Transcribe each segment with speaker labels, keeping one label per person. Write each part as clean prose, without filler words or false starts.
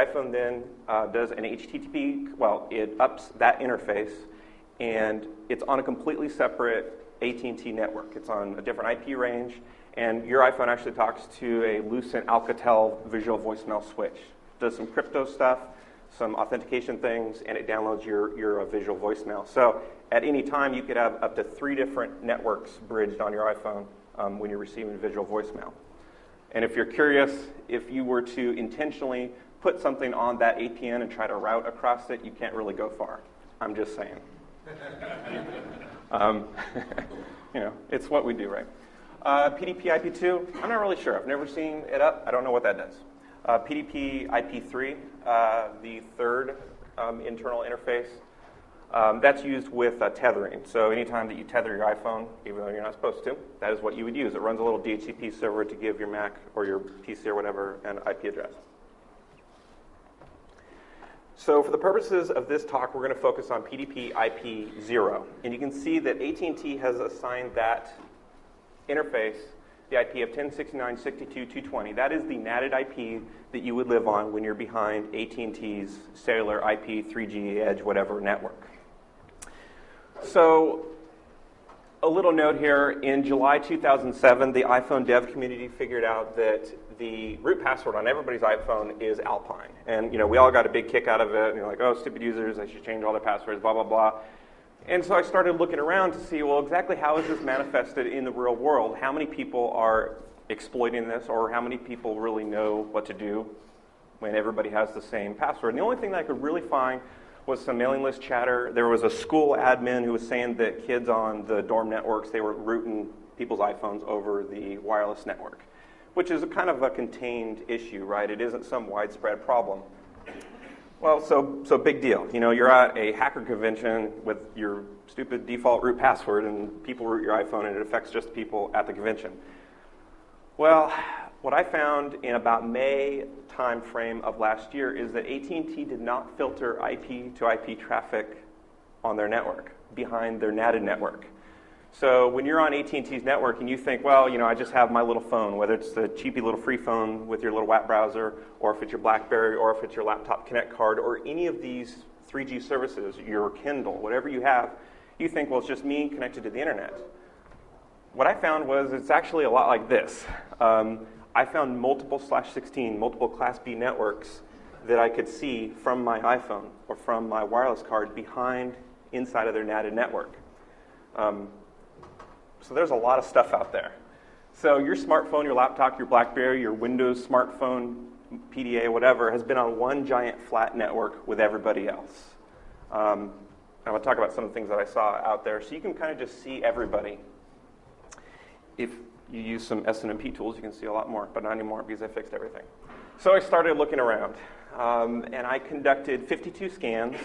Speaker 1: iPhone then does an HTTP, well, it ups that interface, and it's on a completely separate AT&T network. It's on a different IP range, and your iPhone actually talks to a Lucent Alcatel visual voicemail switch. Does some crypto stuff, some authentication things, and it downloads your visual voicemail. So at any time, you could have up to 3 different networks bridged on your iPhone when you're receiving visual voicemail. And if you're curious, if you were to intentionally put something on that APN and try to route across it, you can't really go far. I'm just saying. It's what we do, right? PDP IP2, I'm not really sure. I've never seen it up. I don't know what that does. PDP IP3, the third internal interface, that's used with tethering. So anytime that you tether your iPhone, even though you're not supposed to, that is what you would use. It runs a little DHCP server to give your Mac or your PC or whatever an IP address. So for the purposes of this talk, we're going to focus on PDP IP0. And you can see that AT&T has assigned that interface the IP of 1069.62.220. That is the NATed IP that you would live on when you're behind AT&T's cellular IP, 3G, Edge, whatever network. So a little note here, in July 2007, the iPhone dev community figured out that the root password on everybody's iPhone is Alpine. And we all got a big kick out of it. And you're like, oh, stupid users, they should change all their passwords, blah, blah, blah. And so I started looking around to see, well, exactly how is this manifested in the real world? How many people are exploiting this, or how many people really know what to do when everybody has the same password? And the only thing that I could really find was some mailing list chatter. There was a school admin who was saying that kids on the dorm networks, they were rooting people's iPhones over the wireless network, which is a kind of a contained issue, right? It isn't some widespread problem. Well, so big deal. You're at a hacker convention with your stupid default root password, and people root your iPhone, and it affects just people at the convention. Well, what I found in about May time frame of last year is that AT&T did not filter IP to IP traffic on their network, behind their NATed network. So when you're on AT&T's network and you think, well, I just have my little phone, whether it's the cheapy little free phone with your little WAP browser, or if it's your BlackBerry, or if it's your laptop Connect card, or any of these 3G services, your Kindle, whatever you have, you think, well, it's just me connected to the internet. What I found was it's actually a lot like this. I found multiple /16, multiple Class B networks that I could see from my iPhone or from my wireless card inside of their NATed network. So there's a lot of stuff out there. So your smartphone, your laptop, your BlackBerry, your Windows smartphone, PDA, whatever, has been on one giant flat network with everybody else. I'm going to talk about some of the things that I saw out there. So you can kind of just see everybody. If you use some SNMP tools, you can see a lot more, but not anymore because I fixed everything. So I started looking around, and I conducted 52 scans.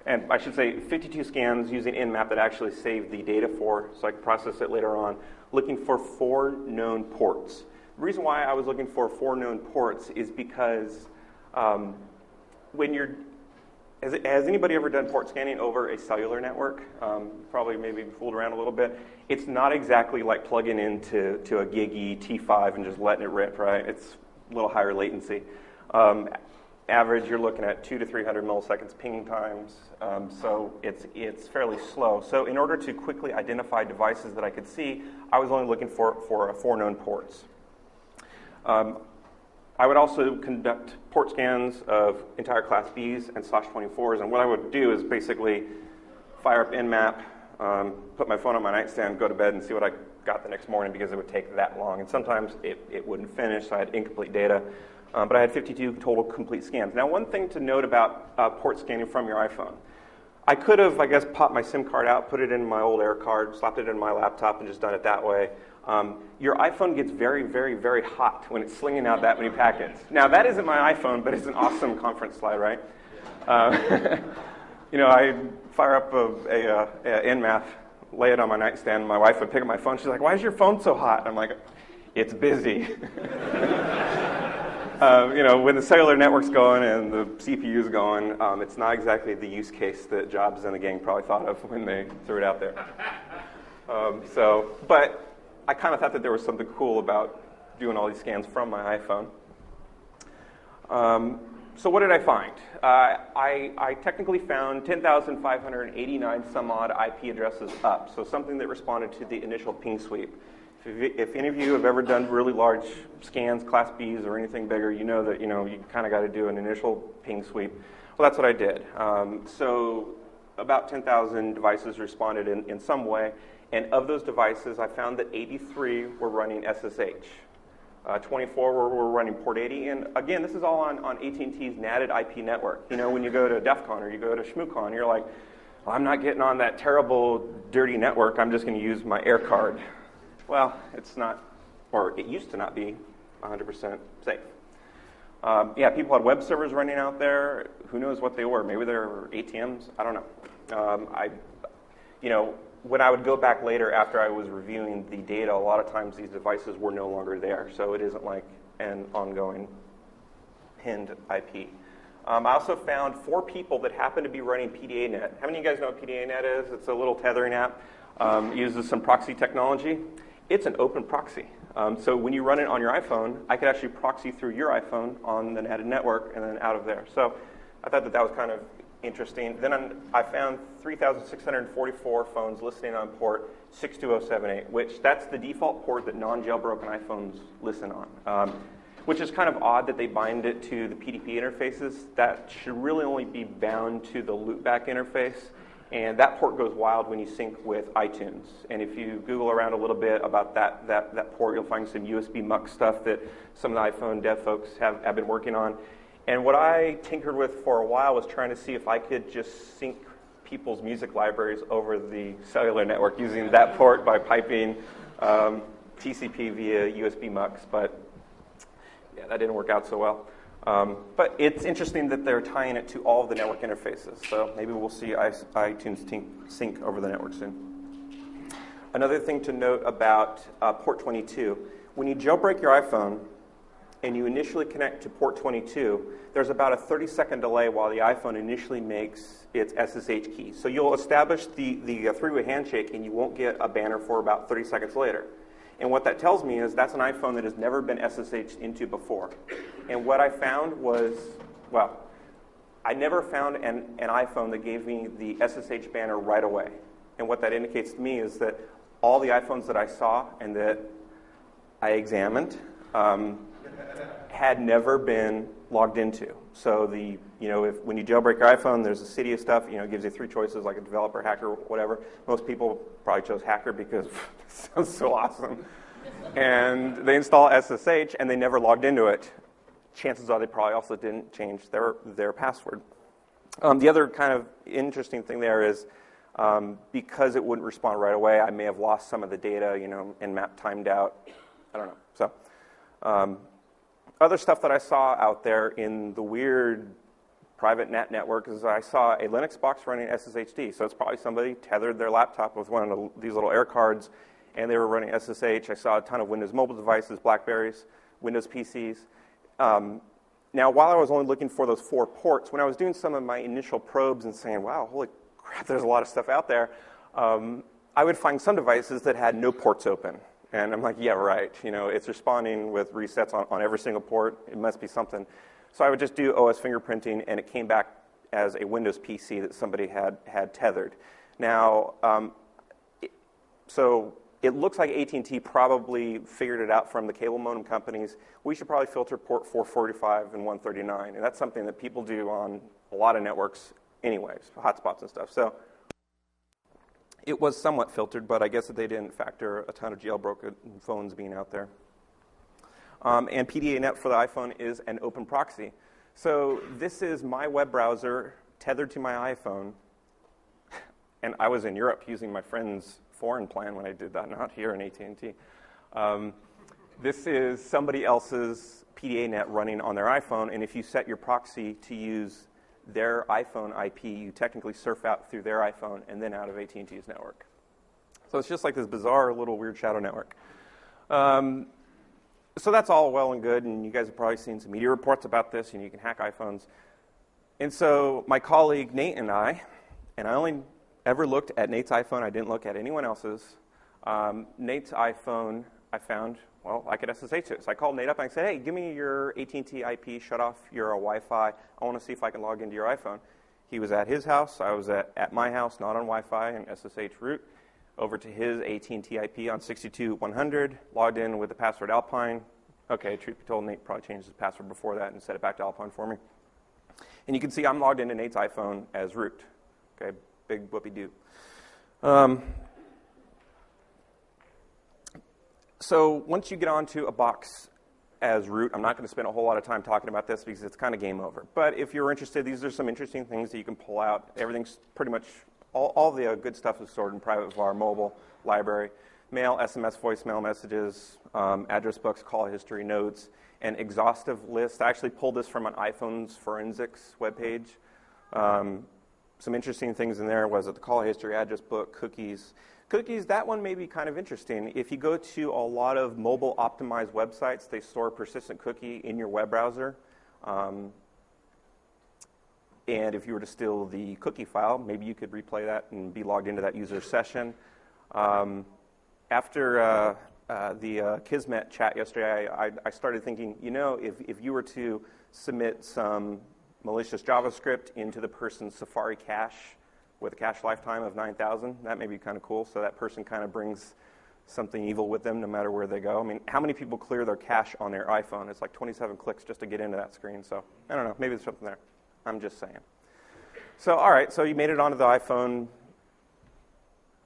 Speaker 1: And I should say 52 scans using Nmap that actually saved the data for, so I could process it later on, looking for 4 known ports. The reason why I was looking for 4 known ports is because has anybody ever done port scanning over a cellular network? Probably maybe fooled around a little bit. It's not exactly like plugging into a giggy T5 and just letting it rip, right? It's a little higher latency. Average, you're looking at 200 to 300 milliseconds pinging times, so it's fairly slow. So in order to quickly identify devices that I could see, I was only looking for 4 known ports. I would also conduct port scans of entire Class Bs and /24s, and what I would do is basically fire up Nmap, put my phone on my nightstand, go to bed, and see what I got the next morning because it would take that long. And sometimes it wouldn't finish, so I had incomplete data. But I had 52 total complete scans. Now, one thing to note about port scanning from your iPhone. I could have, popped my SIM card out, put it in my old Air card, slapped it in my laptop, and just done it that way. Your iPhone gets very, very, very hot when it's slinging out that many packets. Now, that isn't my iPhone, but it's an awesome conference slide, right? I fire up a Nmap, lay it on my nightstand, and my wife would pick up my phone. She's like, why is your phone so hot? I'm like, it's busy. When the cellular network's going and the CPU's going, it's not exactly the use case that Jobs and the gang probably thought of when they threw it out there. But I kind of thought that there was something cool about doing all these scans from my iPhone. So what did I find? I technically found 10,589 some odd IP addresses up, so something that responded to the initial ping sweep. If any of you have ever done really large scans, Class Bs or anything bigger, you know that you kind of got to do an initial ping sweep. Well, that's what I did. So about 10,000 devices responded in some way, and of those devices, I found that 83 were running SSH. 24 were running port 80, and again, this is all on AT&T's natted IP network. When you go to DEF CON or you go to ShmooCon, you're like, well, I'm not getting on that terrible, dirty network. I'm just going to use my air card. Well, it's not, or it used to not be 100% safe. People had web servers running out there. Who knows what they were? Maybe they were ATMs. I don't know. When I would go back later after I was reviewing the data, a lot of times these devices were no longer there, so it isn't like an ongoing pinned IP. I also found 4 people that happen to be running PDANet. How many of you guys know what PDANet is? It's a little tethering app. It uses some proxy technology. It's an open proxy. So when you run it on your iPhone, I could actually proxy through your iPhone on the netted network and then out of there. So I thought that was kind of interesting. Then I found 3,644 phones listening on port 62078, which that's the default port that non-jailbroken iPhones listen on, which is kind of odd that they bind it to the PDP interfaces. That should really only be bound to the loopback interface, and that port goes wild when you sync with iTunes. And if you Google around a little bit about that port, you'll find some USB muck stuff that some of the iPhone dev folks have been working on. And what I tinkered with for a while was trying to see if I could just sync people's music libraries over the cellular network using that port by piping TCP via USB mux. But yeah, that didn't work out so well. But it's interesting that they're tying it to all of the network interfaces. So maybe we'll see iTunes sync over the network soon. Another thing to note about port 22, when you jailbreak your iPhone, and you initially connect to port 22, there's about a 30-second delay while the iPhone initially makes its SSH key. So you'll establish the three-way handshake, and you won't get a banner for about 30 seconds later. And what that tells me is that's an iPhone that has never been SSH'd into before. And what I found was, well, I never found an iPhone that gave me the SSH banner right away. And what that indicates to me is that all the iPhones that I saw and that I examined had never been logged into. So when you jailbreak your iPhone, there's a city of stuff. It gives you 3 choices, like a developer, hacker, whatever. Most people probably chose hacker because it sounds so awesome. And they install SSH, and they never logged into it. Chances are they probably also didn't change their password. The other kind of interesting thing there is because it wouldn't respond right away, I may have lost some of the data, and map timed out. I don't know. So. Other stuff that I saw out there in the weird private NAT network is I saw a Linux box running SSHD. So it's probably somebody tethered their laptop with one of these little air cards, and they were running SSH. I saw a ton of Windows mobile devices, BlackBerries, Windows PCs. Now, while I was only looking for those 4 ports, when I was doing some of my initial probes and saying, wow, holy crap, there's a lot of stuff out there, I would find some devices that had no ports open. And I'm like, yeah, right. It's responding with resets on every single port. It must be something. So I would just do OS fingerprinting, and it came back as a Windows PC that somebody had tethered. Now, so it looks like AT&T probably figured it out from the cable modem companies. We should probably filter port 445 and 139. And that's something that people do on a lot of networks anyways, hotspots and stuff. So it was somewhat filtered, but I guess that they didn't factor a ton of jailbroken phones being out there. And PDANet for the iPhone is an open proxy. So this is my web browser tethered to my iPhone. And I was in Europe using my friend's foreign plan when I did that, not here in AT&T. This is somebody else's PDANet running on their iPhone, and if you set your proxy to use their iPhone IP, you technically surf out through their iPhone and then out of AT&T's network. So it's just like this bizarre little weird shadow network. So that's all well and good, and you guys have probably seen some media reports about this, you can hack iPhones. And so my colleague Nate and I only ever looked at Nate's iPhone, I didn't look at anyone else's. Nate's iPhone, I found, well, I could SSH it. So I called Nate up and I said, hey, give me your AT&T IP, shut off your Wi-Fi. I want to see if I can log into your iPhone. He was at his house. I was at my house, not on Wi-Fi, and SSH root over to his AT&T IP on 62.100, logged in with the password Alpine. Okay, truth be told, Nate probably changed his password before that and set it back to Alpine for me. And you can see I'm logged into Nate's iPhone as root. Okay, big whoopee-doo. So once you get onto a box as root, I'm not going to spend a whole lot of time talking about this because it's kind of game over. But if you're interested, these are some interesting things that you can pull out. Everything's pretty much, all the good stuff is stored in private var mobile library. Mail, SMS, voicemail messages, address books, call history, notes, an exhaustive list. I actually pulled this from an iPhone's forensics webpage. Some interesting things in there was the call history, address book, cookies. Cookies, that one may be kind of interesting. If you go to a lot of mobile optimized websites, they store a persistent cookie in your web browser. And if you were to steal the cookie file, maybe you could replay that and be logged into that user session. After the Kismet chat yesterday, I started thinking, if you were to submit some malicious JavaScript into the person's Safari cache with a cache lifetime of 9,000, that may be kind of cool. So that person kind of brings something evil with them no matter where they go. I mean, how many people clear their cache on their iPhone? It's like 27 clicks just to get into that screen. So I don't know. Maybe there's something there. I'm just saying. So, all right. So you made it onto the iPhone,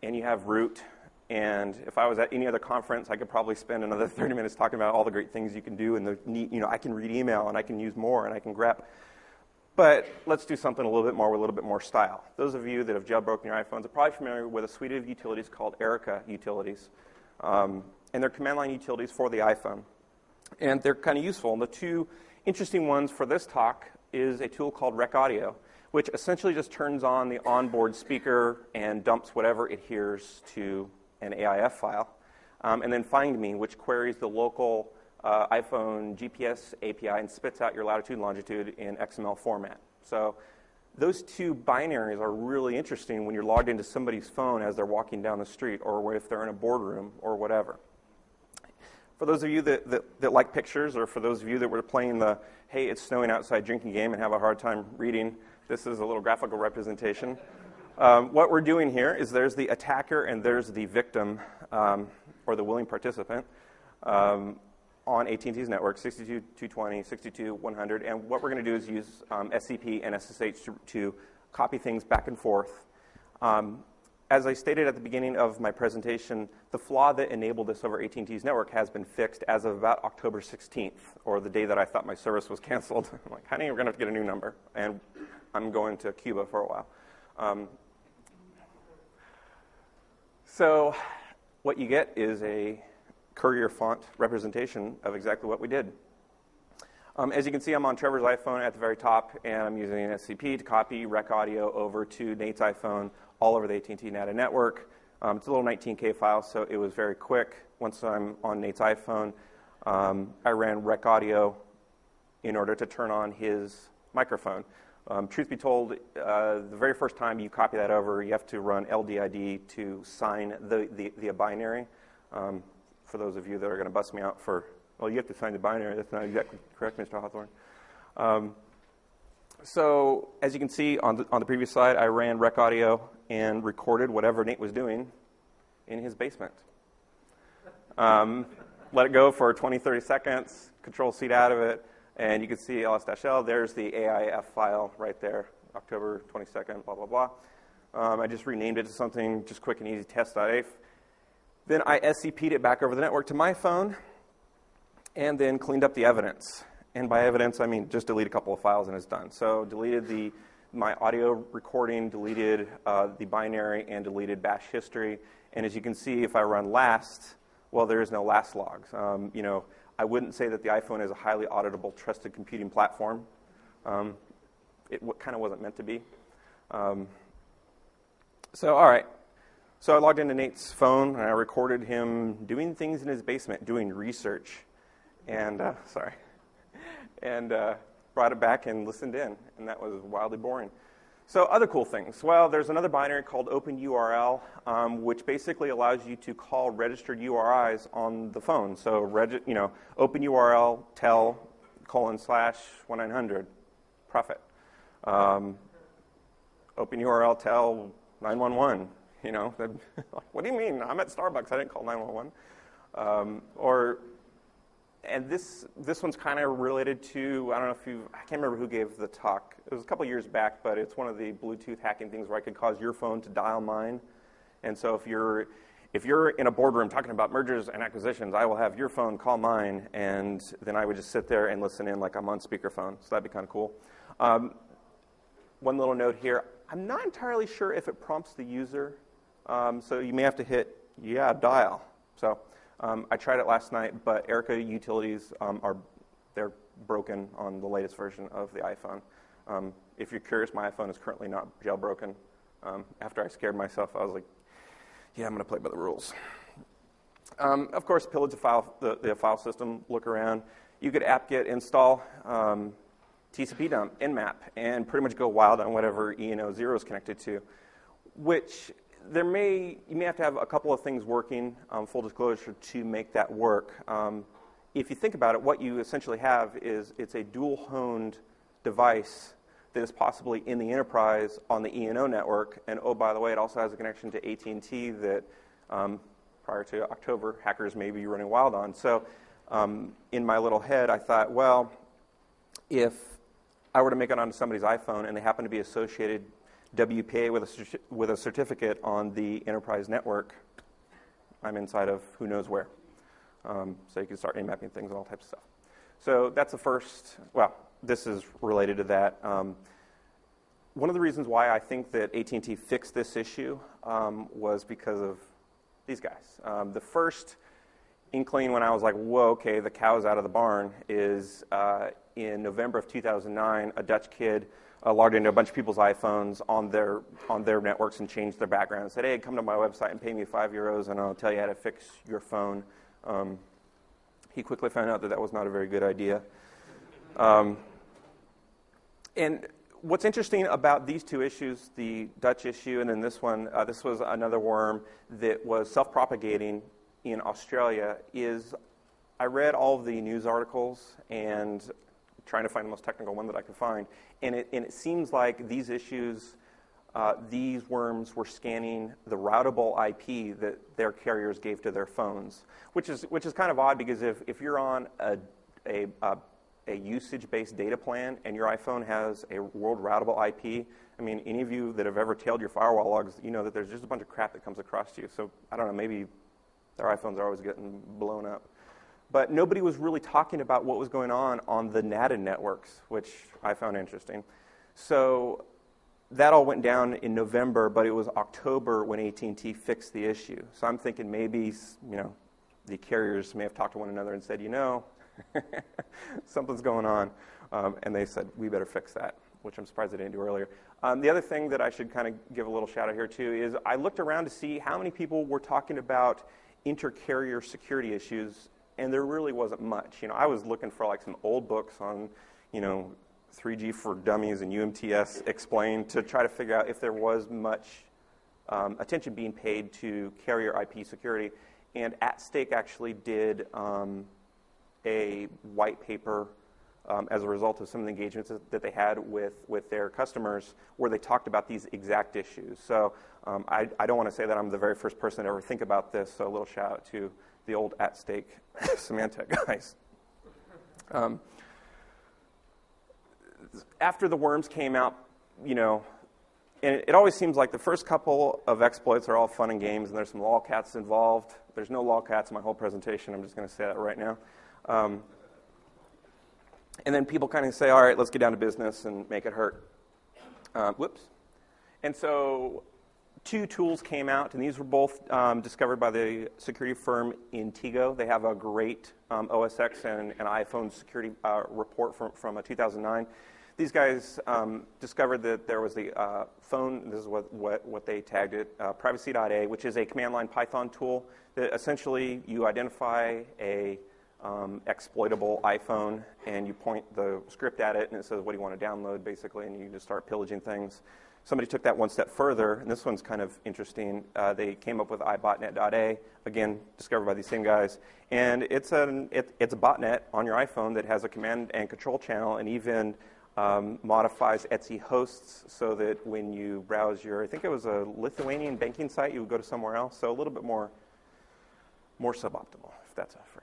Speaker 1: and you have root. And if I was at any other conference, I could probably spend another 30 minutes talking about all the great things you can do. And I can read email, and I can use more, and I can grep. But let's do something a little bit more with a little bit more style. Those of you that have jailbroken your iPhones are probably familiar with a suite of utilities called Erica utilities. And they're command line utilities for the iPhone. And they're kind of useful. And the two interesting ones for this talk is a tool called Rec Audio, which essentially just turns on the onboard speaker and dumps whatever it hears to an AIF file. And then Find Me, which queries the local iPhone GPS API and spits out your latitude and longitude in XML format. So those two binaries are really interesting when you're logged into somebody's phone as they're walking down the street or if they're in a boardroom or whatever. For those of you that like pictures, or for those of you that were playing the, hey, it's snowing outside drinking game and have a hard time reading, this is a little graphical representation. What we're doing here is there's the attacker and there's the victim, or the willing participant, on AT&T's network, 62.220, 62.100, and what we're going to do is use SCP and SSH to copy things back and forth. As I stated at the beginning of my presentation, the flaw that enabled this over AT&T's network has been fixed as of about October 16th, or the day that I thought my service was canceled. I'm like, honey, we're going to have to get a new number, and I'm going to Cuba for a while. So what you get is a Courier font representation of exactly what we did. As you can see, I'm on Trevor's iPhone at the very top, and I'm using an SCP to copy Rec Audio over to Nate's iPhone all over the AT&T NATA network. It's a little 19K file, so it was very quick. Once I'm on Nate's iPhone, I ran Rec Audio in order to turn on his microphone. Truth be told, the very first time you copy that over, you have to run LDID to sign the binary. For those of you that are going to bust me out for, well, you have to sign the binary. That's not exactly correct, Mr. Hawthorn. So as you can see on the previous slide, I ran Rec Audio and recorded whatever Nate was doing in his basement. Let it go for 20, 30 seconds, Control-C out of it, and you can see ls-l. There's the AIF file right there, October 22nd, blah, blah, blah. I just renamed it to something just quick and easy, test.af. Then I SCP'd it back over the network to my phone and then cleaned up the evidence. And by evidence, I mean just delete a couple of files and it's done. So deleted my audio recording, deleted the binary, and deleted bash history. And as you can see, if I run last, well, there is no last logs. I wouldn't say that the iPhone is a highly auditable, trusted computing platform. It kind of wasn't meant to be. So, all right. So I logged into Nate's phone, and I recorded him doing things in his basement, doing research, and brought it back and listened in, and that was wildly boring. So other cool things. Well, there's another binary called OpenURL, which basically allows you to call registered URIs on the phone. So, OpenURL tell /1900 profit. OpenURL tell 911. What do you mean? I'm at Starbucks. I didn't call 911. And this one's kind of related to, I can't remember who gave the talk. It was a couple years back, but it's one of the Bluetooth hacking things where I could cause your phone to dial mine. And so if you're in a boardroom talking about mergers and acquisitions, I will have your phone call mine, and then I would just sit there and listen in like I'm on speakerphone. So that'd be kind of cool. One little note here. I'm not entirely sure if it prompts the user, so you may have to hit, dial. So I tried it last night, but Erica utilities they're broken on the latest version of the iPhone. If you're curious, my iPhone is currently not jailbroken. After I scared myself, I was like, I'm going to play by the rules. Of course, pillage the file system, look around. You could apt-get install TCP dump, nmap, and pretty much go wild on whatever E0 is connected to, which you may have to have a couple of things working, full disclosure, to make that work. If you think about it, what you essentially have is it's a dual-honed device that is possibly in the enterprise on the E&O network, and oh, by the way, it also has a connection to AT&T that prior to October, hackers may be running wild on. So in my little head, I thought, well, if I were to make it onto somebody's iPhone and they happen to be associated WPA with a certificate on the enterprise network, I'm inside of who knows where. So you can start mapping things and all types of stuff. So that's the first, this is related to that. One of the reasons why I think that AT&T fixed this issue was because of these guys. The first inkling when I was like, whoa, okay, the cow's out of the barn is in November of 2009, a Dutch kid logged into a bunch of people's iPhones on their networks and changed their background and said, hey, come to my website and pay me €5 and I'll tell you how to fix your phone. He quickly found out that was not a very good idea. And what's interesting about these two issues, the Dutch issue and then this one, this was another worm that was self-propagating in Australia, is I read all of the news articles and trying to find the most technical one that I could find, and it seems like these issues, these worms were scanning the routable IP that their carriers gave to their phones, which is kind of odd because if you're on a usage-based data plan and your iPhone has a world routable IP, I mean, any of you that have ever tailed your firewall logs, you know that there's just a bunch of crap that comes across to you. So I don't know, maybe their iPhones are always getting blown up. But nobody was really talking about what was going on the NATA networks, which I found interesting. So that all went down in November, but it was October when AT&T fixed the issue. So I'm thinking maybe, the carriers may have talked to one another and said, something's going on. And they said, we better fix that, which I'm surprised they didn't do earlier. The other thing that I should kind of give a little shout out here too is I looked around to see how many people were talking about inter-carrier security issues, and there really wasn't much. I was looking for like some old books on, 3G for Dummies and UMTS explained to try to figure out if there was much attention being paid to carrier IP security. And At Stake actually did a white paper as a result of some of the engagements that they had with their customers where they talked about these exact issues. So I don't want to say that I'm the very first person to ever think about this, so a little shout out to the old At Stake Symantec guys. After the worms came out, and it always seems like the first couple of exploits are all fun and games, and there's some lolcats involved. There's no lolcats in my whole presentation. I'm just going to say that right now. And then people kind of say, all right, let's get down to business and make it hurt. Whoops. And so two tools came out, and these were both discovered by the security firm Intigo. They have a great OS X and an iPhone security report from 2009. These guys discovered that there was the phone, this is what they tagged it, privacy.a, which is a command line Python tool that essentially you identify a exploitable iPhone, and you point the script at it, and it says, what do you want to download, basically, and you just start pillaging things. Somebody took that one step further, and this one's kind of interesting. They came up with iBotnet.a, again, discovered by these same guys, and it's a botnet on your iPhone that has a command and control channel, and even modifies Etsy hosts so that when you browse I think it was a Lithuanian banking site, you would go to somewhere else, so a little bit more suboptimal, if that's a phrase.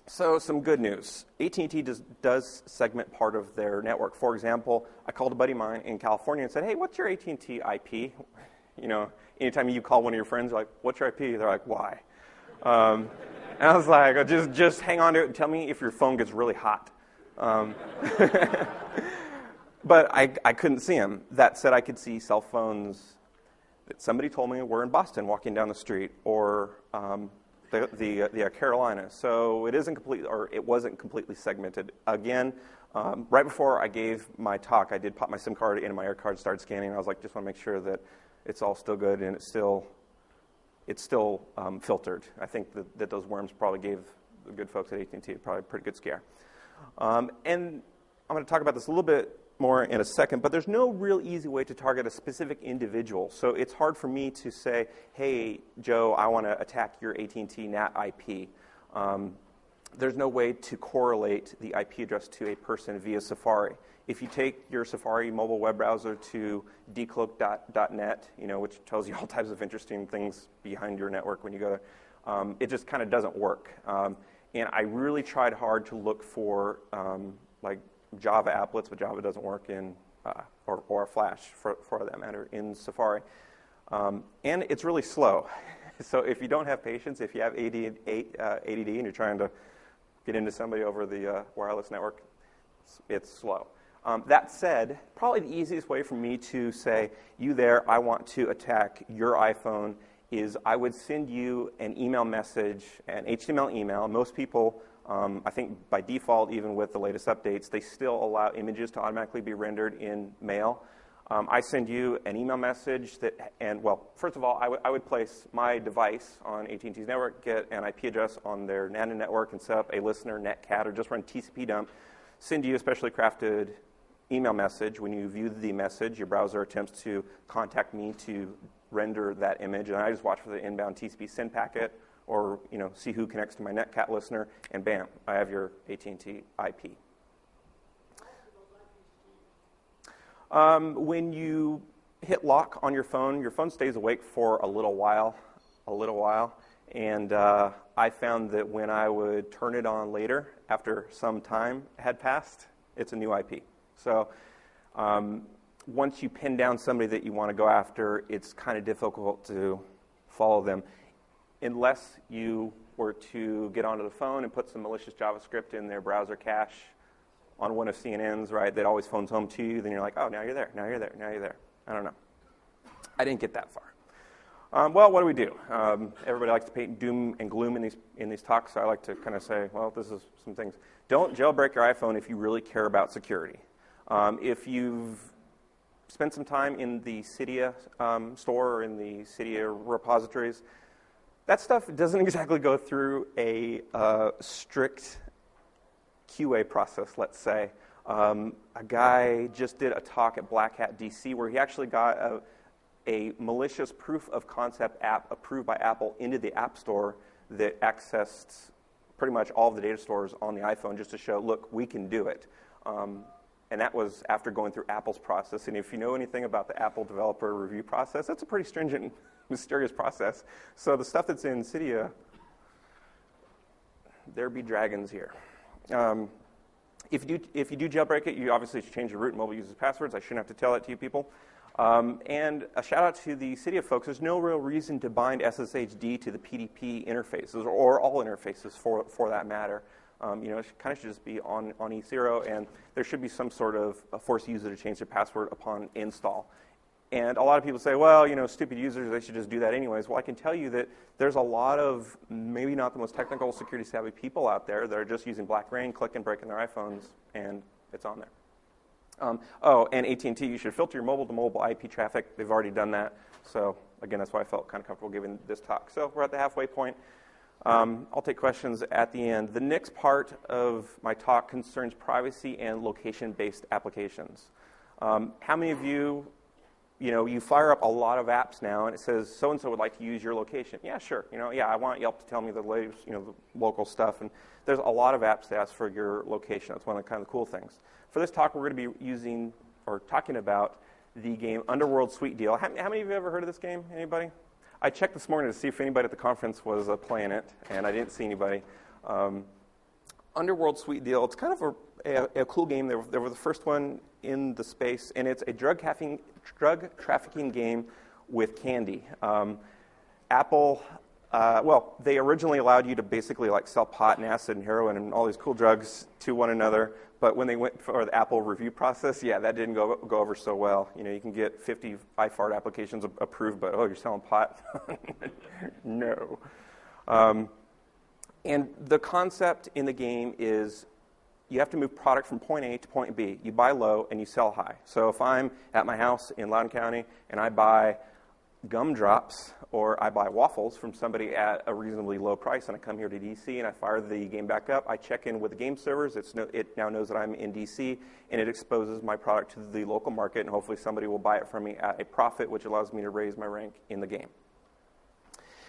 Speaker 1: So some good news. AT&T does segment part of their network. For example, I called a buddy of mine in California and said, hey, what's your AT&T IP? Anytime you call one of your friends, you're like, what's your IP? They're like, why? And I was like, oh, just hang on to it and tell me if your phone gets really hot. But I couldn't see them. That said, I could see cell phones that somebody told me were in Boston walking down the street, or the Carolinas. So it wasn't completely segmented. Again, right before I gave my talk, I did pop my SIM card into my air card, started scanning. I was like, just want to make sure that it's all still good and it's still filtered. I think that those worms probably gave the good folks at AT&T probably a pretty good scare. And I'm going to talk about this a little bit more in a second, but there's no real easy way to target a specific individual. So it's hard for me to say, hey, Joe, I want to attack your AT&T NAT IP. There's no way to correlate the IP address to a person via Safari. If you take your Safari mobile web browser to decloak.net, which tells you all types of interesting things behind your network when you go there, it just kind of doesn't work. And I really tried hard to look for Java applets, but Java doesn't work in, or Flash for that matter, in Safari. And it's really slow. So if you don't have patience, if you have ADD and you're trying to get into somebody over the wireless network, it's slow. That said, probably the easiest way for me to say, you there, I want to attack your iPhone, is I would send you an email message, an HTML email. Most people, I think by default, even with the latest updates, they still allow images to automatically be rendered in mail. I send you an email message first of all, I would place my device on AT&T's network, get an IP address on their NAND network, and set up a listener netcat, or just run TCP dump, send you a specially crafted email message. When you view the message, your browser attempts to contact me to render that image, and I just watch for the inbound TCP send packet, or see who connects to my netcat listener, and bam, I have your AT&T IP. When you hit lock on your phone stays awake for a little while, and I found that when I would turn it on later, after some time had passed, it's a new IP. So once you pin down somebody that you want to go after, it's kind of difficult to follow them. Unless you were to get onto the phone and put some malicious JavaScript in their browser cache on one of CNN's, right, that always phones home to you, then you're like, oh, now you're there. I don't know. I didn't get that far. Well, what do? Everybody likes to paint doom and gloom in these talks, so I like to kind of say, well, this is some things. Don't jailbreak your iPhone if you really care about security. If you've spent some time in the Cydia store or in the Cydia repositories, that stuff doesn't exactly go through a strict QA process, let's say. A guy just did a talk at Black Hat DC where he actually got a malicious proof of concept app approved by Apple into the App Store that accessed pretty much all of the data stores on the iPhone just to show, look, we can do it. And that was after going through Apple's process. And if you know anything about the Apple developer review process, that's a pretty stringent, mysterious process. So the stuff that's in Cydia, there be dragons here. If you do jailbreak it, you obviously should change your root and mobile users' passwords. I shouldn't have to tell that to you people. And a shout out to the Cydia folks. There's no real reason to bind SSHD to the PDP interfaces, or all interfaces for that matter. It kind of should just be on E0, and there should be some sort of force user to change their password upon install. And a lot of people say, well, stupid users, they should just do that anyways. Well, I can tell you that there's a lot of maybe not the most technical security savvy people out there that are just using Black Rain, clicking, breaking their iPhones, and it's on there. And AT&T, you should filter your mobile-to-mobile IP traffic. They've already done that. So, again, that's why I felt kind of comfortable giving this talk. So we're at the halfway point. I'll take questions at the end. The next part of my talk concerns privacy and location-based applications. How many of you, you fire up a lot of apps now, and it says so-and-so would like to use your location. Yeah, sure. I want Yelp to tell me the latest, the local stuff. And there's a lot of apps that ask for your location. That's one of the kind of cool things. For this talk, we're going to be talking about the game Underworld Sweetdeal. How many of you have ever heard of this game? Anybody? I checked this morning to see if anybody at the conference was playing it, and I didn't see anybody. Underworld Sweetdeal, it's kind of a cool game. They were the first one in the space, and it's a drug trafficking game with candy. Apple, they originally allowed you to basically sell pot and acid and heroin and all these cool drugs to one another, but when they went for the Apple review process, that didn't go over so well. You can get 50 IFART applications approved, but you're selling pot? No. And the concept in the game is you have to move product from point A to point B. You buy low and you sell high. So if I'm at my house in Loudoun County and I buy gumdrops or I buy waffles from somebody at a reasonably low price and I come here to DC and I fire the game back up, I check in with the game servers. It now knows that I'm in DC, and it exposes my product to the local market, and hopefully somebody will buy it from me at a profit, which allows me to raise my rank in the game.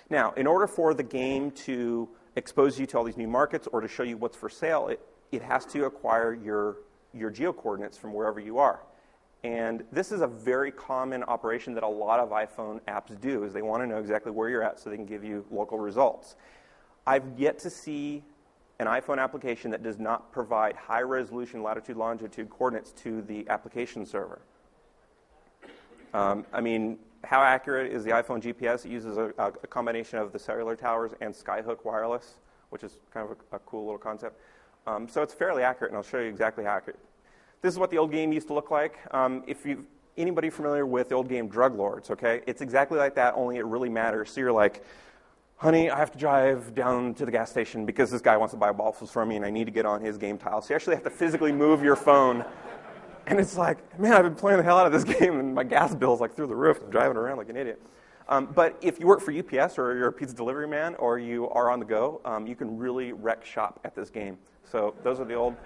Speaker 1: Now, in order for the game to expose you to all these new markets or to show you what's for sale, it has to acquire your geo-coordinates from wherever you are. And this is a very common operation that a lot of iPhone apps do, is they want to know exactly where you're at so they can give you local results. I've yet to see an iPhone application that does not provide high-resolution latitude-longitude coordinates to the application server. How accurate is the iPhone GPS? It uses a combination of the cellular towers and Skyhook wireless, which is kind of a cool little concept. So it's fairly accurate, and I'll show you exactly how accurate. This is what the old game used to look like. Anybody familiar with the old game Drug Lords, okay? It's exactly like that, only it really matters. So you're like, honey, I have to drive down to the gas station because this guy wants to buy waffles from me and I need to get on his game tile. So you actually have to physically move your phone. And it's like, man, I've been playing the hell out of this game and my gas bill's through the roof, driving around like an idiot. But if you work for UPS or you're a pizza delivery man or you are on the go, you can really wreck shop at this game. So those are the old...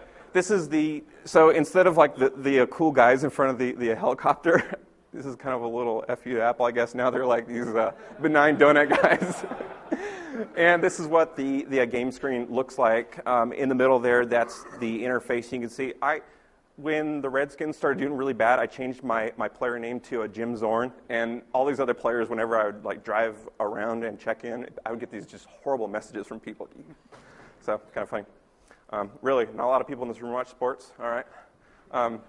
Speaker 1: So instead of the cool guys in front of the helicopter, this is kind of a little FU to Apple, I guess. Now they're like these benign donut guys. And this is what the game screen looks like. In the middle there, that's the interface. You can see, when the Redskins started doing really bad, I changed my player name to a Jim Zorn. And all these other players, whenever I would drive around and check in, I would get these just horrible messages from people. So kind of funny. Really, not a lot of people in this room watch sports, all right?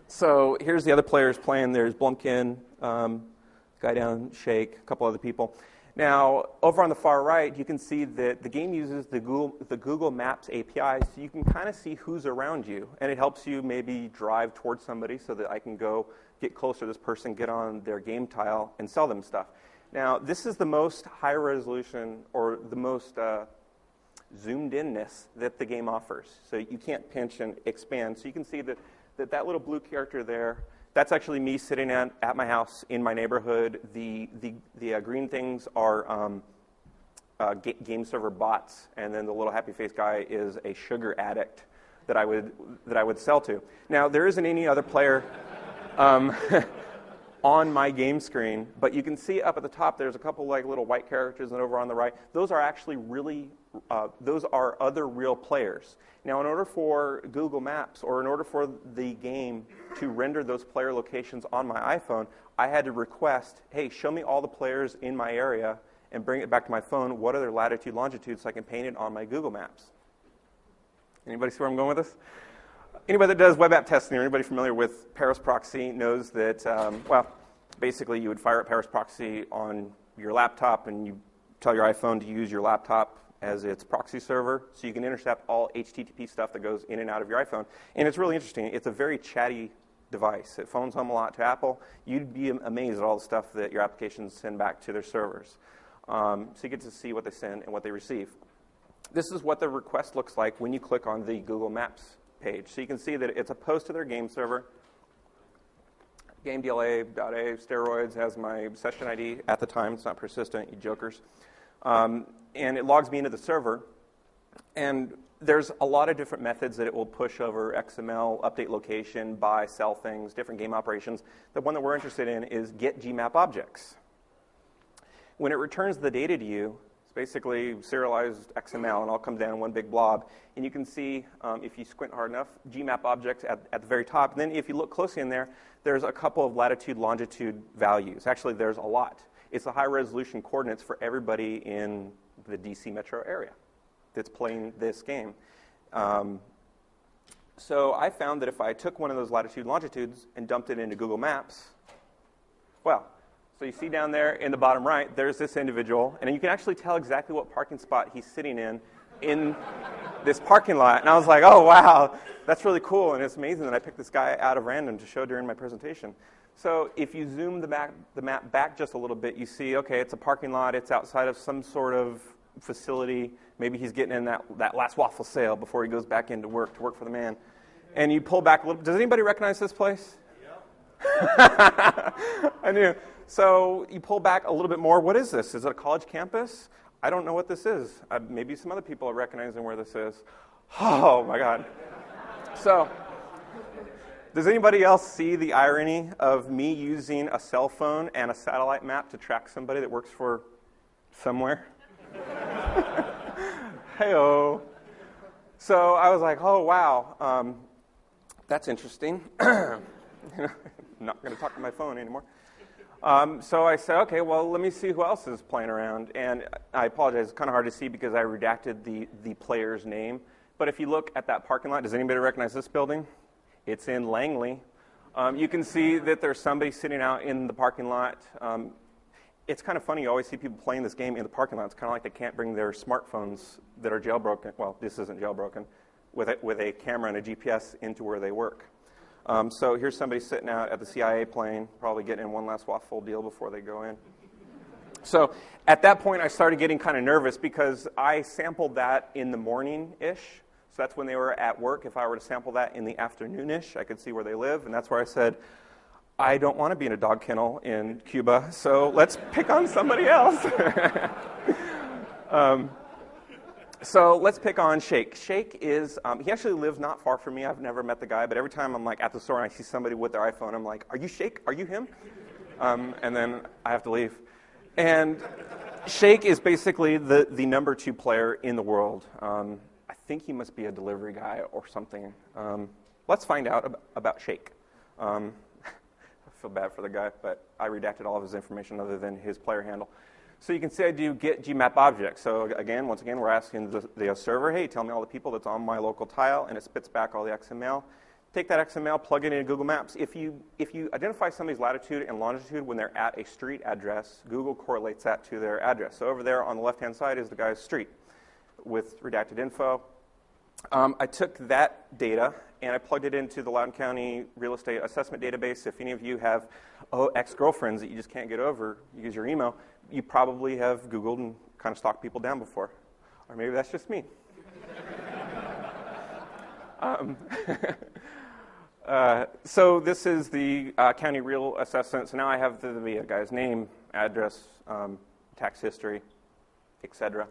Speaker 1: So here's the other players playing. There's Blumkin, guy down, Shake, a couple other people. Now, over on the far right, you can see that the game uses the Google Maps API, so you can kind of see who's around you, and it helps you maybe drive towards somebody so that I can go get closer to this person, get on their game tile, and sell them stuff. Now, this is the most high resolution or the most... zoomed inness that the game offers. So you can't pinch and expand. So you can see that little blue character there, that's actually me sitting at my house in my neighborhood. The green things are game server bots, and then the little happy face guy is a sugar addict that I would sell to. Now, there isn't any other player on my game screen, but you can see up at the top there's a couple little white characters, and over on the right, those are actually those are other real players. Now, in order for Google Maps or in order for the game to render those player locations on my iPhone, I had to request, hey, show me all the players in my area and bring it back to my phone. What are their latitude, longitude, so I can paint it on my Google Maps? Anybody see where I'm going with this? Anybody that does web app testing or anybody familiar with Paris Proxy knows that, basically you would fire up Paris Proxy on your laptop and you tell your iPhone to use your laptop as its proxy server so you can intercept all HTTP stuff that goes in and out of your iPhone. And it's really interesting. It's a very chatty device. It phones home a lot to Apple. You'd be amazed at all the stuff that your applications send back to their servers. So you get to see what they send and what they receive. This is what the request looks like when you click on the Google Maps page. So you can see that it's a post to their game server. GameDLA.A steroids has my session ID at the time. It's not persistent, you jokers. and it logs me into the server. And there's a lot of different methods that it will push over XML, update location, buy, sell things, different game operations. The one that we're interested in is get GMAP objects. When it returns the data to you, it's basically serialized XML, and it all comes down in one big blob. And you can see, if you squint hard enough, GMAP objects at the very top. And then if you look closely in there, there's a couple of latitude, longitude values. Actually, there's a lot. It's the high-resolution coordinates for everybody in the DC metro area that's playing this game. So I found that if I took one of those latitude and longitudes and dumped it into Google Maps, well, so you see down there in the bottom right, there's this individual, and you can actually tell exactly what parking spot he's sitting in this parking lot. And I was like, oh, wow, that's really cool, and it's amazing that I picked this guy out of random to show during my presentation. So if you zoom the map back just a little bit, you see, okay, it's a parking lot. It's outside of some sort of facility. Maybe he's getting in that last waffle sale before he goes back into work to work for the man. And you pull back a little. Does anybody recognize this place? Yeah. I knew. So you pull back a little bit more. What is this? Is it a college campus? I don't know what this is. Maybe some other people are recognizing where this is. Oh, my God. So does anybody else see the irony of me using a cell phone and a satellite map to track somebody that works for somewhere? Hey-o. So I was like, oh, wow, that's interesting. I'm not going to talk to my phone anymore. So I said, okay, well, let me see who else is playing around. And I apologize, it's kind of hard to see because I redacted the player's name. But if you look at that parking lot, does anybody recognize this building? It's in Langley. You can see that there's somebody sitting out in the parking lot. It's kind of funny. You always see people playing this game in the parking lot. It's kind of like they can't bring their smartphones that are jailbroken. Well, this isn't jailbroken, with a camera and a GPS into where they work. So here's somebody sitting out at the CIA plane, probably getting in one last waffle deal before they go in. So at that point, I started getting kind of nervous because I sampled that in the morning-ish. So that's when they were at work. If I were to sample that in the afternoon-ish, I could see where they live. And that's where I said, I don't want to be in a dog kennel in Cuba, so let's pick on somebody else. So let's pick on Shake. Shake is, he actually lives not far from me. I've never met the guy, but every time I'm like at the store and I see somebody with their iPhone, I'm like, are you Shake? Are you him? And then I have to leave. And Shake is basically the number 2 player in the world. I think he must be a delivery guy or something. Let's find out about Shake. I feel bad for the guy, but I redacted all of his information other than his player handle. So you can see I do get GMAP objects. So once again, we're asking the server, hey, tell me all the people that's on my local tile, and it spits back all the XML. Take that XML, plug it into Google Maps. If you identify somebody's latitude and longitude when they're at a street address, Google correlates that to their address. So over there on the left-hand side is the guy's street with redacted info. I took that data and I plugged it into the Loudoun County Real Estate Assessment Database. If any of you have ex-girlfriends that you just can't get over, you use your email, you probably have Googled and kind of stalked people down before. Or maybe that's just me. So this is the county real assessment. So now I have the guy's name, address, tax history, etc.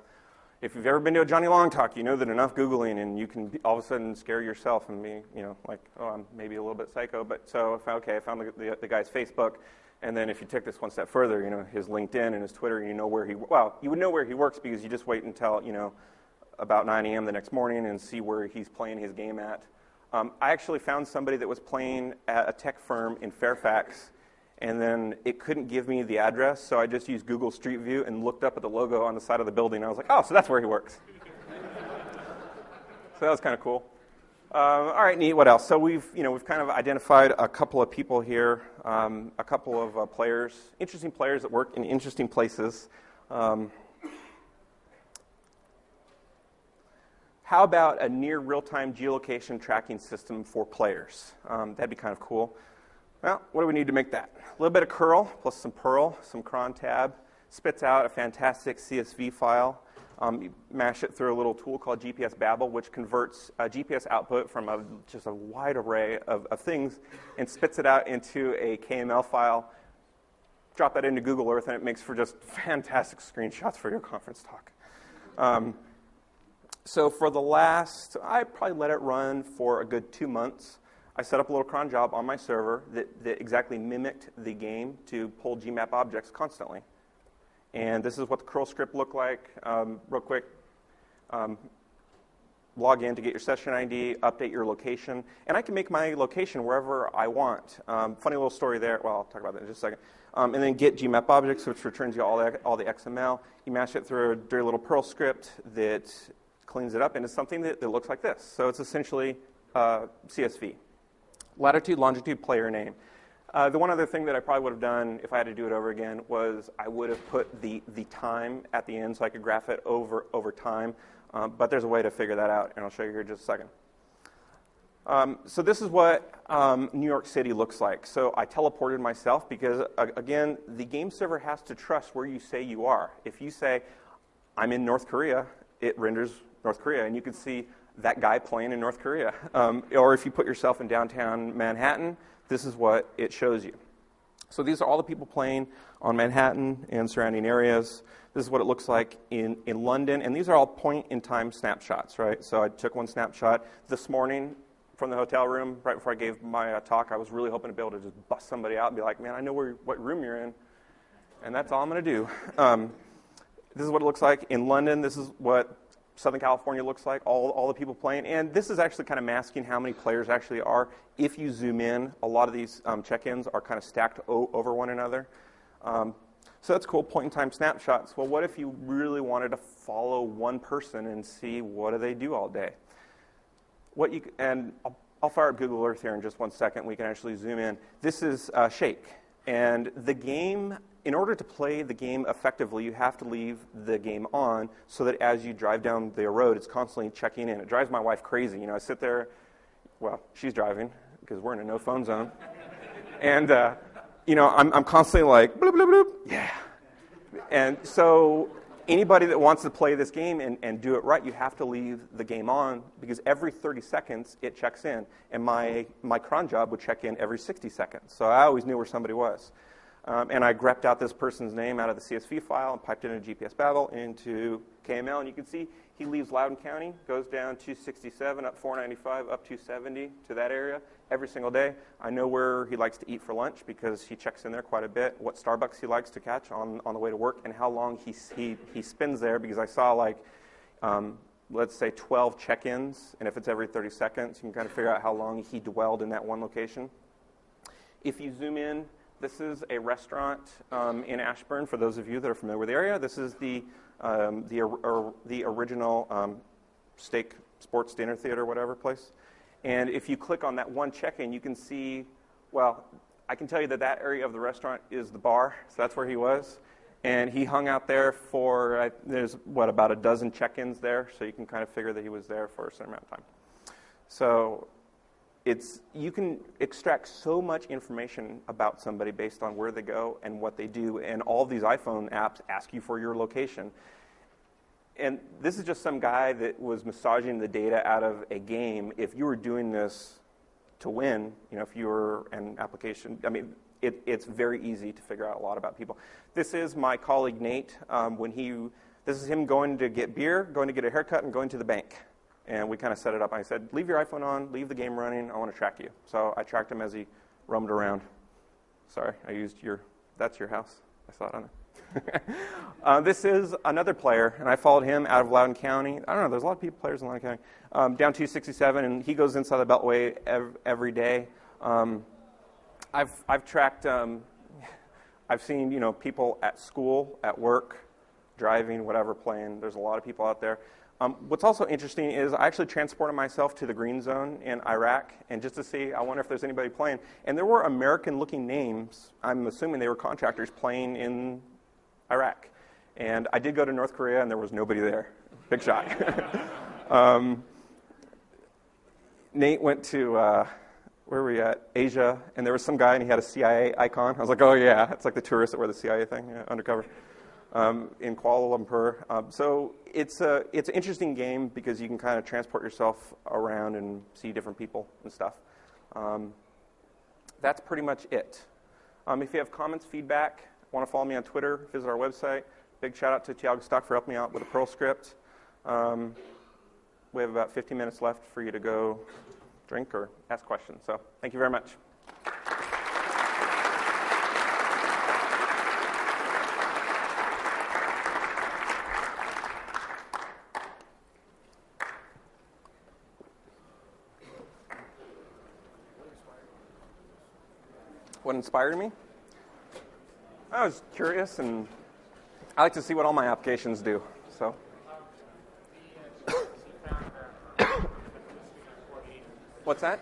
Speaker 1: If you've ever been to a Johnny Long talk, you know that enough Googling and you can all of a sudden scare yourself and be, like, oh, I'm maybe a little bit psycho. But so, I found the guy's Facebook. And then if you take this one step further, his LinkedIn and his Twitter, you know where you would know where he works because you just wait until, about 9 a.m. the next morning and see where he's playing his game at. I actually found somebody that was playing at a tech firm in Fairfax, and then it couldn't give me the address, so I just used Google Street View and looked up at the logo on the side of the building. I was like, oh, so that's where he works. So that was kind of cool. All right, neat. What else? So we've kind of identified a couple of people here, a couple of players, interesting players that work in interesting places. How about a near real-time geolocation tracking system for players? That'd be kind of cool. Well, what do we need to make that? A little bit of curl plus some Perl, some cron tab, spits out a fantastic CSV file. You mash it through a little tool called GPS Babel, which converts GPS output from just a wide array of things and spits it out into a KML file. drop that into Google Earth, and it makes for just fantastic screenshots for your conference talk. So for the last, I probably let it run for a good 2 months. I set up a little cron job on my server that exactly mimicked the game to pull GMap objects constantly. And this is what the curl script looked like. Real quick, log in to get your session ID, update your location, and I can make my location wherever I want. Funny little story there. Well, I'll talk about that in just a second. And then get GMap objects, which returns you all the XML. You mash it through a dirty little Perl script that cleans it up into something that looks like this. So it's essentially CSV. Latitude, longitude, player name. The one other thing that I probably would have done if I had to do it over again was I would have put the time at the end so I could graph it over time. But there's a way to figure that out, and I'll show you here in just a second. So this is what New York City looks like. So I teleported myself because, again, the game server has to trust where you say you are. If you say, I'm in North Korea, it renders North Korea, and you can see that guy playing in North Korea. Or if you put yourself in downtown Manhattan, this is what it shows you. So these are all the people playing on Manhattan and surrounding areas. This is what it looks like in London, and these are all point-in-time snapshots, right? So I took one snapshot this morning from the hotel room right before I gave my talk. I was really hoping to be able to just bust somebody out and be like, man, I know what room you're in, and that's all I'm going to do. This is what it looks like in London. This is what Southern California looks like, all the people playing. And this is actually kind of masking how many players actually are. If you zoom in, a lot of these check-ins are kind of stacked over one another. So that's cool, point-in-time snapshots. Well, what if you really wanted to follow one person and see what do they do all day? I'll fire up Google Earth here in just 1 second. We can actually zoom in. This is Shake. And the game, in order to play the game effectively, you have to leave the game on so that as you drive down the road, it's constantly checking in. It drives my wife crazy. You know, I sit there, well, she's driving because we're in a no-phone zone. And, I'm constantly like, bloop, bloop, bloop, yeah. And so anybody that wants to play this game and do it right, you have to leave the game on because every 30 seconds it checks in. And my cron job would check in every 60 seconds. So I always knew where somebody was. And I grepped out this person's name out of the CSV file and piped it in a GPS Babel into KML. And you can see he leaves Loudoun County, goes down 267, up 495, up 270 to that area every single day. I know where he likes to eat for lunch because he checks in there quite a bit, what Starbucks he likes to catch on the way to work, and how long he spends there because I saw let's say 12 check-ins, and if it's every 30 seconds, you can kind of figure out how long he dwelled in that one location. If you zoom in, this is a restaurant in Ashburn. For those of you that are familiar with the area, this is the original steak sports dinner theater, whatever place. And if you click on that one check-in, you can see, well, I can tell you that area of the restaurant is the bar, so that's where he was. And he hung out there for, there's, about a dozen check-ins there, so you can kind of figure that he was there for a certain amount of time. So you can extract so much information about somebody based on where they go and what they do, and all of these iPhone apps ask you for your location. And this is just some guy that was massaging the data out of a game. If you were doing this to win, if you were an application, it's very easy to figure out a lot about people. This is my colleague Nate. This is him going to get beer, going to get a haircut, and going to the bank. And we kind of set it up. I said, leave your iPhone on, leave the game running. I want to track you. So I tracked him as he roamed around. Sorry, I used that's your house. I saw it on there. This is another player, and I followed him out of Loudoun County. I don't know, there's a lot of players in Loudoun County. Down 267, and he goes inside the Beltway every day. I've tracked, I've seen, people at school, at work, driving, whatever, playing. There's a lot of people out there. What's also interesting is I actually transported myself to the green zone in Iraq, and just to see, I wonder if there's anybody playing. And there were American-looking names. I'm assuming they were contractors playing in Iraq. And I did go to North Korea, and there was nobody there. Big shock. Nate went to, where were we at? Asia, and there was some guy, and he had a CIA icon. I was like, oh, yeah, it's like the tourists that wear the CIA thing, undercover. In Kuala Lumpur. So it's an interesting game because you can kind of transport yourself around and see different people and stuff. That's pretty much it. If you have comments, feedback, want to follow me on Twitter, visit our website. Big shout out to Tiago Stock for helping me out with a Perl script. We have about 15 minutes left for you to go drink or ask questions. So thank you very much. What inspired me? I was curious, and I like to see what all my applications do. So, what's that?